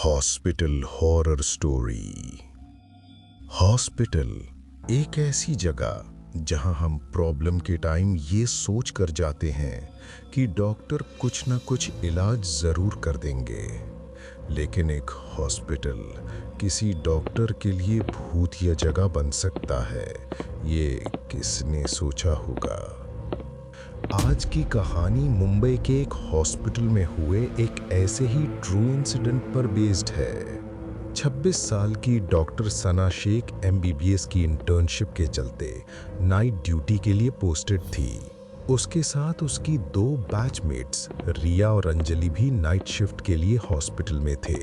Hospital horror story. Hospital एक ऐसी जगह जहां हम प्रॉब्लम के टाइम ये सोच कर जाते हैं कि डॉक्टर कुछ ना कुछ इलाज ज़रूर कर देंगे, लेकिन एक हॉस्पिटल किसी डॉक्टर के लिए भूतिया जगह बन सकता है, ये किसने सोचा होगा। आज की कहानी मुंबई के एक हॉस्पिटल में हुए एक ऐसे ही ट्रू इंसिडेंट पर बेस्ड है। 26 साल की डॉक्टर सना शेख MBBS की इंटर्नशिप के चलते नाइट ड्यूटी के लिए पोस्टेड थी। उसके साथ उसकी 2 बैचमेट्स रिया और अंजलि भी नाइट शिफ्ट के लिए हॉस्पिटल में थे।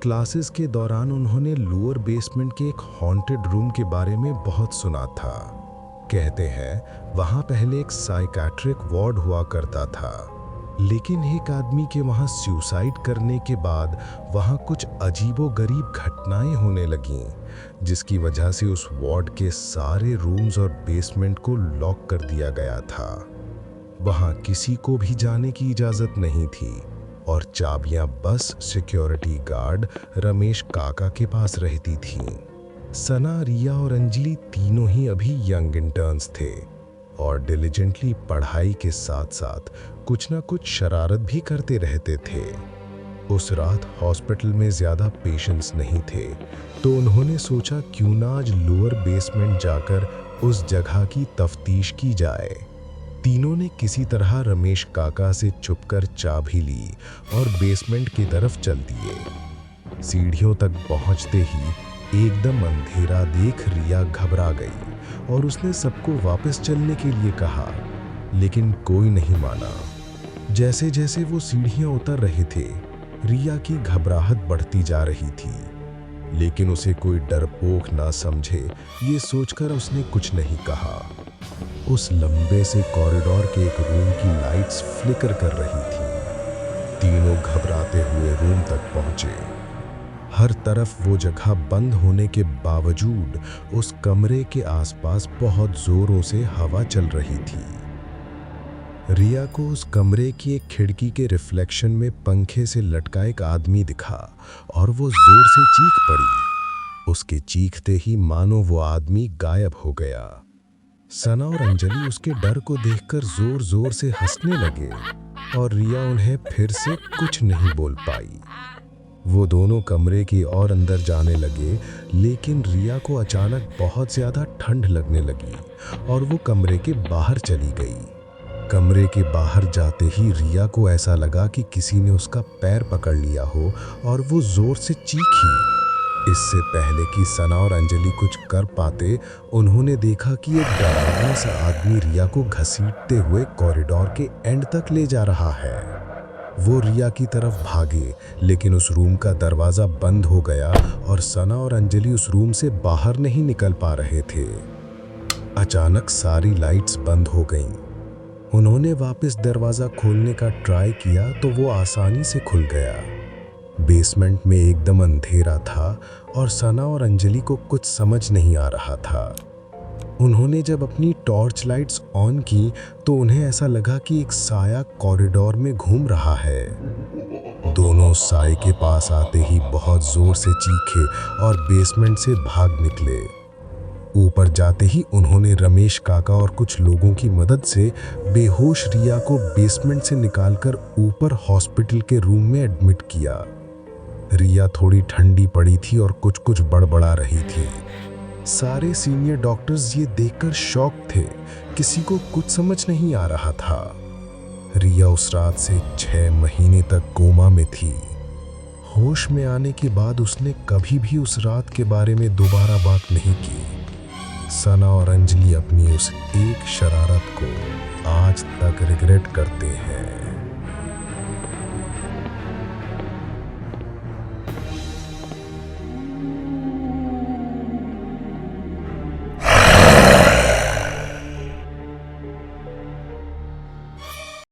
क्लासेस के दौरान उन्होंने लोअर बेसमेंट के एक हॉन्टेड रूम के बारे में बहुत सुना था। कहते हैं वहां पहले एक साइकेट्रिक वार्ड हुआ करता था, लेकिन एक आदमी के वहां सुसाइड करने के बाद वहां कुछ अजीबोगरीब घटनाएं होने लगीं, जिसकी वजह से उस वार्ड के सारे रूम्स और बेसमेंट को लॉक कर दिया गया था। वहां किसी को भी जाने की इजाजत नहीं थी और चाबियां बस सिक्योरिटी गार्ड रमेश काका के पास रहती थीं। सना, रिया और अंजलि तीनों ही अभी यंग इंटर्न्स थे और डिलिजेंटली पढ़ाई के साथ साथ कुछ ना कुछ शरारत भी करते रहते थे। उस रात हॉस्पिटल में ज़्यादा पेशेंट्स नहीं थे, तो उन्होंने सोचा क्यों ना आज लोअर बेसमेंट जाकर उस जगह की तफ्तीश की जाए। तीनों ने किसी तरह रमेश काका से छुपकर चाबी ली और बेसमेंट की तरफ चल दिए। सीढ़ियों तक पहुंचते ही एकदम अंधेरा देख रिया घबरा गई और उसने सबको वापस चलने के लिए कहा, लेकिन कोई नहीं माना। जैसे जैसे वो सीढ़ियां उतर रहे थे, रिया की घबराहट बढ़ती जा रही थी, लेकिन उसे कोई डरपोक ना समझे ये सोचकर उसने कुछ नहीं कहा। उस लंबे से कॉरिडोर के एक रूम की लाइट्स फ्लिकर कर रही थी। तीनों घबराते हुए रूम तक पहुंचे। हर तरफ वो जगह बंद होने के बावजूद उस कमरे के आसपास बहुत जोरों से हवा चल रही थी। रिया को उस कमरे की एक खिड़की के रिफ्लेक्शन में पंखे से लटका एक आदमी दिखा और वो जोर से चीख पड़ी। उसके चीखते ही मानो वो आदमी गायब हो गया। सना और अंजलि उसके डर को देखकर जोर जोर से हंसने लगे और रिया उन्हें फिर से कुछ नहीं बोल पाई। वो दोनों कमरे की और अंदर जाने लगे, लेकिन रिया को अचानक बहुत ज़्यादा ठंड लगने लगी और वो कमरे के बाहर चली गई। कमरे के बाहर जाते ही रिया को ऐसा लगा कि किसी ने उसका पैर पकड़ लिया हो और वो ज़ोर से चीखी। इससे पहले कि सना और अंजलि कुछ कर पाते, उन्होंने देखा कि एक डरावना सा आदमी रिया को घसीटते हुए कॉरिडोर के एंड तक ले जा रहा है। वो रिया की तरफ भागे, लेकिन उस रूम का दरवाज़ा बंद हो गया और सना और अंजलि उस रूम से बाहर नहीं निकल पा रहे थे। अचानक सारी लाइट्स बंद हो गईं। उन्होंने वापस दरवाज़ा खोलने का ट्राई किया तो वो आसानी से खुल गया। बेसमेंट में एकदम अंधेरा था और सना और अंजलि को कुछ समझ नहीं आ रहा था। उन्होंने जब अपनी टॉर्च लाइट्स ऑन की तो उन्हें ऐसा लगा कि एक साया कॉरिडोर में घूम रहा है। दोनों साए के पास आते ही बहुत जोर से चीखे और बेसमेंट से भाग निकले। ऊपर जाते ही उन्होंने रमेश काका और कुछ लोगों की मदद से बेहोश रिया को बेसमेंट से निकालकर ऊपर हॉस्पिटल के रूम में एडमिट किया। रिया थोड़ी ठंडी पड़ी थी और कुछ कुछ बड़बड़ा रही थी। सारे सीनियर डॉक्टर्स ये देखकर शॉक थे, किसी को कुछ समझ नहीं आ रहा था। रिया उस रात से 6 महीने तक कोमा में थी। होश में आने के बाद उसने कभी भी उस रात के बारे में दोबारा बात नहीं की। सना और अंजलि अपनी उस एक शरारत को आज तक रिग्रेट करते हैं।